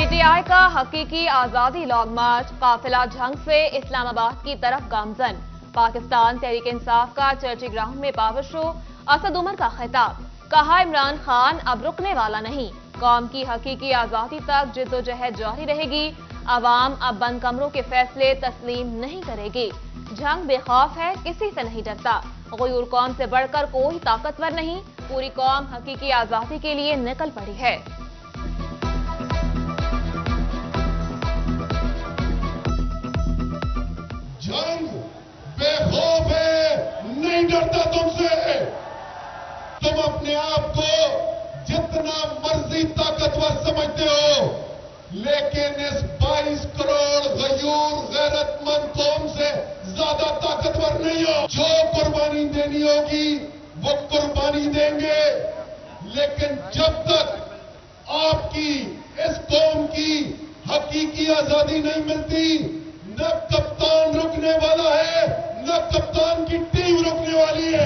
PTI का हकीकी आजादी लॉन्ग मार्च, काफिला झंग से इस्लामाबाद की तरफ गामजन। पाकिस्तान तहरीक इंसाफ का चर्ची ग्राउंड में पावर शो, असद उमर का खिताब, कहा इमरान खान अब रुकने वाला नहीं, कौम की हकीकी आजादी तक जिद्दोजहद जारी रहेगी, अवाम अब बंद कमरों के फैसले तस्लीम नहीं करेगी, झंग बेखौफ है, किसी से नहीं डरता, गयूर कौम से बढ़कर कोई ताकतवर नहीं, पूरी कौम हकीकी आजादी के लिए निकल पड़ी है। जंग बेखौफ है, नहीं डरता तुमसे। तुम अपने आप को जितना मर्जी ताकतवर समझते हो, लेकिन इस 22 करोड़ गयूर गैरतमंद कौम से ज्यादा ताकतवर नहीं हो। जो कुर्बानी देनी होगी वो कुर्बानी देंगे, लेकिन जब तक आपकी इस कौम की हकीकी आजादी नहीं मिलती, न कप्तान रुकने वाला है, न कप्तान की टीम रुकने वाली है।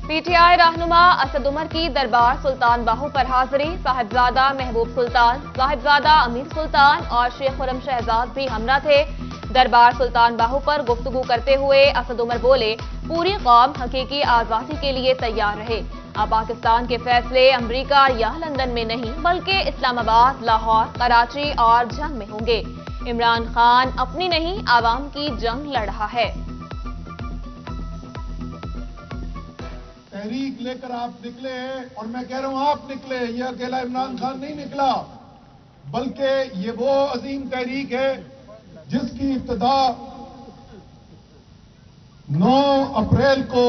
PTI रहनुमा असद उमर की दरबार सुल्तान बाहू पर हाजिरी, साहिबजादा महबूब सुल्तान, साहिबजादा अमीर सुल्तान और शेख खुरम शहजाद भी हमरा थे। दरबार सुल्तान बाहू पर गुफ्तगू करते हुए असद उमर बोले, पूरी कौम हकीकी आजादी के लिए तैयार रहे। अब पाकिस्तान के फैसले अमरीका या लंदन में नहीं, बल्कि इस्लामाबाद, लाहौर, कराची और झंग में होंगे। इमरान खान अपनी नहीं, आवाम की जंग लड़ रहा है। तहरीक लेकर आप निकले हैं, और मैं कह रहा हूं आप निकले, ये अकेला इमरान खान नहीं निकला, बल्कि ये वो अजीम तहरीक है जिसकी इब्तिदा 9 अप्रैल को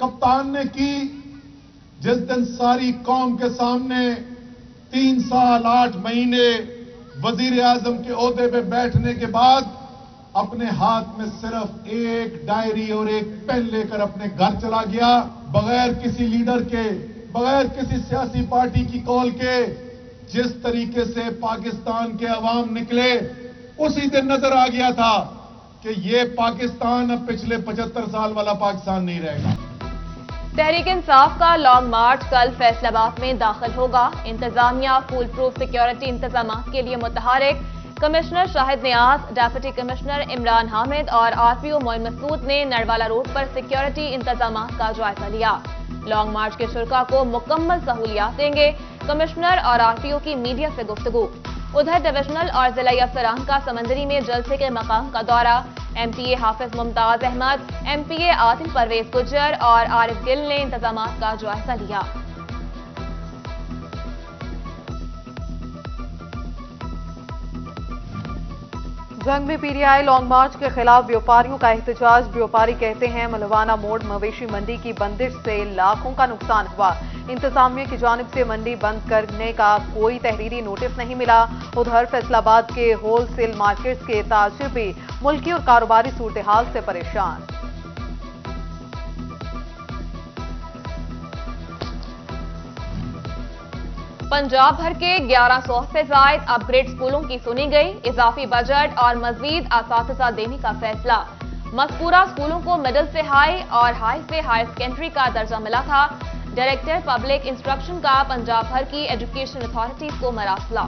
कप्तान ने की, जिस दिन सारी कौम के सामने 3 साल 8 महीने वजीर आजम के ओहदे पे बैठने के बाद अपने हाथ में सिर्फ एक डायरी और एक पेन लेकर अपने घर चला गया, बगैर किसी लीडर के, बगैर किसी सियासी पार्टी की कॉल के। जिस तरीके से पाकिस्तान के अवाम निकले, उसी दिन नजर आ गया था कि ये पाकिस्तान अब पिछले 75 साल वाला पाकिस्तान नहीं रहेगा। तहरीक इंसाफ का लॉन्ग मार्च कल फैसलाबाद में दाखिल होगा। इंतजामिया फुल प्रूफ सिक्योरिटी इंतजामात के लिए मुतहरिक। कमिश्नर शाहिद नियाज, डेप्यूटी कमिश्नर इमरान हामिद और RPO मोइन मसूद ने नरवाला रोड पर सिक्योरिटी इंतजामात का जायजा लिया। लॉन्ग मार्च के शुरका को मुकम्मल सहूलियात देंगे। कमिश्नर और RPO की मीडिया से गुफ्तगू। उधर डिविजनल और जिला अफसरान का समंदरी में जलसे के मकाम का दौरा। MPA हाफिज मुमताज अहमद, MPA आदिल परवेज गुज्जर और आरिफ गिल ने इंतजामात का जायजा लिया। जंग में PTI लॉन्ग मार्च के खिलाफ व्यापारियों का एहतजाज। व्यापारी कहते हैं मलवाना मोड़ मवेशी मंडी की बंदिश से लाखों का नुकसान हुआ। इंतजामिया की जानिब से मंडी बंद करने का कोई तहरीरी नोटिस नहीं मिला। उधर फैसलाबाद के होलसेल मार्केट्स के ताजिर भी मुल्की और कारोबारी सूरत हाल से परेशान। पंजाब भर के 1100 से जायद अपग्रेड स्कूलों की सुनी गई। इजाफी बजट और मजीद असातिज़ा देने का फैसला। मज़कूरा स्कूलों को मिडिल से हाई और हाई से हायर सेकेंडरी का दर्जा मिला था। डायरेक्टर पब्लिक इंस्ट्रक्शन का पंजाब भर की एजुकेशन अथॉरिटीज को मरासला।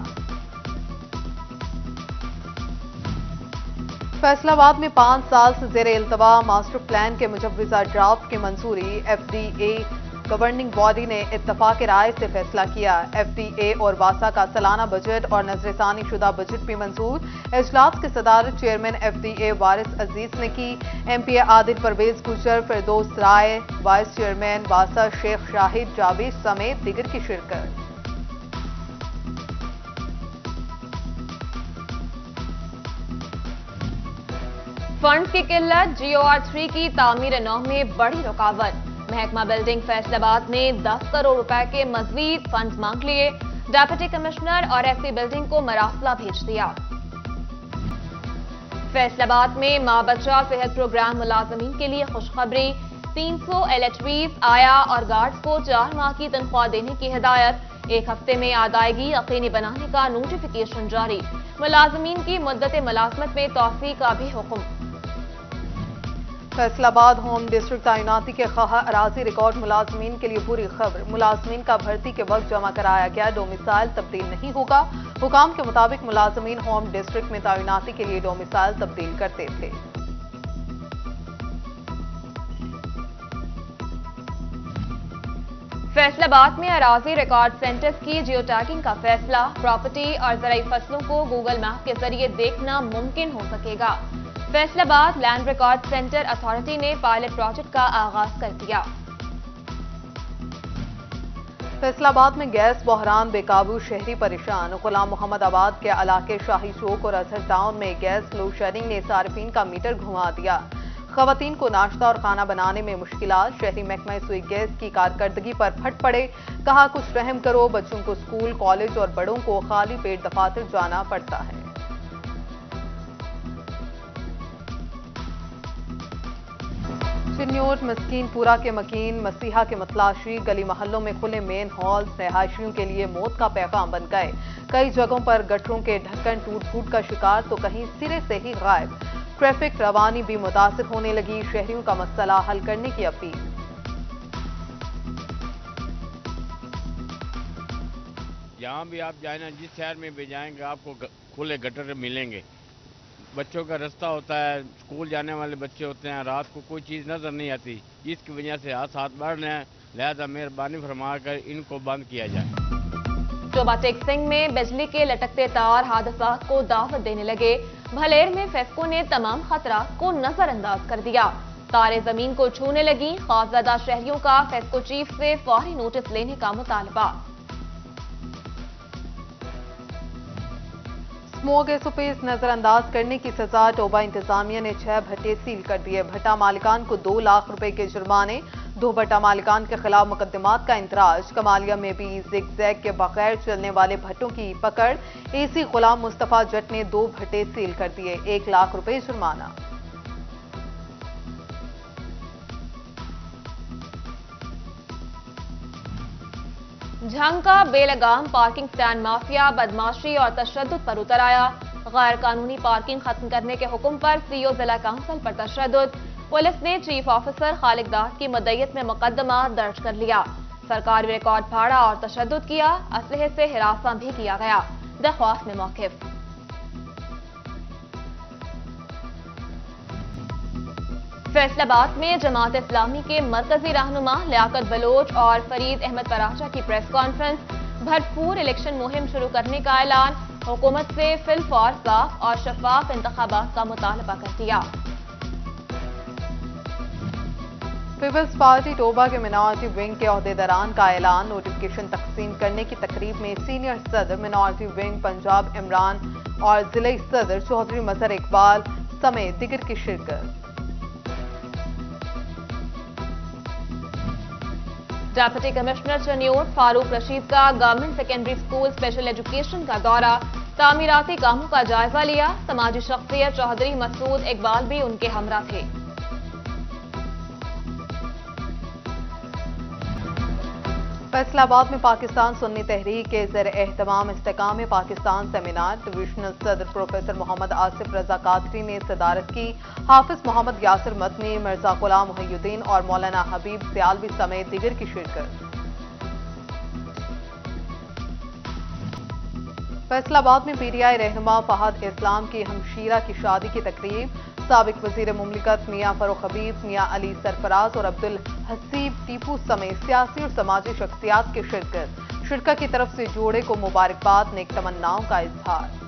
फैसलाबाद में 5 साल से ज़ेरे इल्तवा मास्टर प्लान के मुजव्वज़ा ड्राफ्ट की मंजूरी। FDA गवर्निंग बॉडी ने इत्तफाक राय से फैसला किया। FDA और वासा का सालाना बजट और नजरसानी शुदा बजट भी मंजूर। इजलास की सदारत चेयरमैन FDA वारिस अजीज ने की। MPA आदिल परवेज गुज्जर, फिरदौस राय, वाइस चेयरमैन वासा शेख शाहिद जावेद समेत दीगर की शिरकत। फंड की किल्लत, GOR3 की तामीर नौ में बड़ी रुकावट। महकमा बिल्डिंग फैसलाबाद ने 10 करोड़ रुपए के मजीद फंड मांग लिए। डेप्यूटी कमिश्नर और SC बिल्डिंग को मरासला भेज दिया। फैसलाबाद में मां बच्चा सेहत प्रोग्राम मुलाजमीन के लिए खुशखबरी। 300 LHVs आया और गार्ड्स को 4 माह की तनख्वाह देने की हिदायत। 1 हफ्ते में अदायगी यकीनी बनाने का नोटिफिकेशन जारी। मुलाजमीन की मुद्दत मुलाजमत में तौसीक का भी हुक्म। فیصل آباد ہوم ڈسٹرکٹ تعیناتی کے خواہاں اراضی ریکارڈ ملازمین کے لیے بری خبر، ملازمین کا بھرتی کے وقت جمع کرایا گیا ڈومیسائل تبدیل نہیں ہوگا۔ حکام کے مطابق ملازمین ہوم ڈسٹرکٹ میں تعیناتی کے لیے ڈومیسائل تبدیل کرتے تھے۔ فیصل آباد میں اراضی ریکارڈ سینٹرز کی جیو ٹیگنگ کا فیصلہ، پراپرٹی اور زرعی فصلوں کو گوگل میپ کے ذریعے دیکھنا ممکن ہو سکے گا۔ فیصل آباد لینڈ ریکارڈ سینٹر اتھارٹی نے پائلٹ پروجیکٹ کا آغاز کر دیا۔ فیصل آباد میں گیس بحران بے قابو، شہری پریشان۔ غلام محمد آباد کے علاقے شاہی چوک اور اظہر ٹاؤن میں گیس لوڈ شیڈنگ نے صارفین کا میٹر گھما دیا۔ خواتین کو ناشتہ اور کھانا بنانے میں مشکلات، شہری محکمہ سوئی گیس کی کارکردگی پر پھٹ پڑے، کہا کچھ رحم کرو، بچوں کو اسکول، کالج اور بڑوں کو خالی پیٹ دفاتر جانا پڑتا ہے۔ چنیوٹ مسکین پورہ کے مکین مسیحا کے متلاشی، گلی محلوں میں کھلے مین ہال رہائشیوں کے لیے موت کا پیغام بن گئے۔ کئی جگہوں پر گٹروں کے ڈھکن ٹوٹ پھوٹ کا شکار تو کہیں سرے سے ہی غائب۔ ٹریفک روانی بھی متاثر ہونے لگی، شہریوں کا مسئلہ حل کرنے کی اپیل۔ جہاں بھی آپ جائیں نا، جس شہر میں بھی جائیں گے آپ کو کھلے گٹر ملیں گے۔ بچوں کا رستہ ہوتا ہے، اسکول جانے والے بچے ہوتے ہیں، رات کو کوئی چیز نظر نہیں آتی، جس کی وجہ سے حادثات بڑھ رہے ہیں، لہذا مہربانی فرما کر ان کو بند کیا جائے۔ چوبا ٹیک سنگھ میں بجلی کے لٹکتے تار حادثات کو دعوت دینے لگے۔ بھلیر میں فیسکو نے تمام خطرات کو نظر انداز کر دیا، تاریں زمین کو چھونے لگیں۔ خوفزدہ شہریوں کا فیسکو چیف سے فوری نوٹس لینے کا مطالبہ۔ اسموگ ایسوپیس نظر انداز کرنے کی سزا، ٹوبہ انتظامیہ نے 6 بھٹے سیل کر دیے۔ بھٹا مالکان کو 2 لاکھ روپے کے جرمانے، 2 بھٹا مالکان کے خلاف مقدمات کا اندراج۔ کمالیہ میں بھی زگ زیگ کے بغیر چلنے والے بھٹوں کی پکڑ، اے سی غلام مصطفیٰ جٹ نے 2 بھٹے سیل کر دیے، 1 لاکھ روپے جرمانہ۔ جھنگ کا بے لگام پارکنگ سٹینڈ مافیا بدماشی اور تشدد پر اتر آیا۔ غیر قانونی پارکنگ ختم کرنے کے حکم پر سی او ضلع کونسل پر تشدد۔ پولیس نے چیف آفیسر خالق داس کی مدعیت میں مقدمہ درج کر لیا۔ سرکاری ریکارڈ پھاڑا اور تشدد کیا، اسلحے سے ہراساں بھی کیا گیا، درخواست میں موقف۔ فیصل آباد میں جماعت اسلامی کے مرکزی رہنما لیاقت بلوچ اور فرید احمد پراچا کی پریس کانفرنس۔ بھرپور الیکشن مہم شروع کرنے کا اعلان، حکومت سے فی الفور صاف اور شفاف انتخابات کا مطالبہ کر دیا۔ پیپلز پارٹی ٹوبہ کے مینارٹی ونگ کے عہدیداران کا اعلان، نوٹیفکیشن تقسیم کرنے کی تقریب میں سینئر صدر مینارٹی ونگ پنجاب عمران اور ضلعی صدر چودھری مظہر اقبال سمیت دیگر کی شرکت۔ ڈپٹی کمشنر چنیوٹ فاروق رشید کا government secondary school special education کا دورہ، تعمیراتی کاموں کا جائزہ لیا۔ سماجی شخصیت چودھری مسعود اقبال بھی ان کے ہمراہ تھے۔ فیصل آباد میں پاکستان سنی تحریک کے زیر اہتمام استحکام پاکستان سیمینار، ڈویژنل صدر پروفیسر محمد آصف رضا قادری نے صدارت کی۔ حافظ محمد یاسر مدنی، مرزا غلام محی الدین اور مولانا حبیب سیالوی سمیت دیگر کی شرکت۔ فیصل آباد میں پی ٹی آئی رہنما فہد اسلام کی ہمشیرہ کی شادی کی تقریب، سابق وزیر مملکت میاں فروخ حبیب، میاں علی سرفراز اور عبدالحسیب ٹیپو سمیت سیاسی اور سماجی شخصیات کی شرکت کی طرف سے جوڑے کو مبارکباد، نیک تمناؤں کا اظہار۔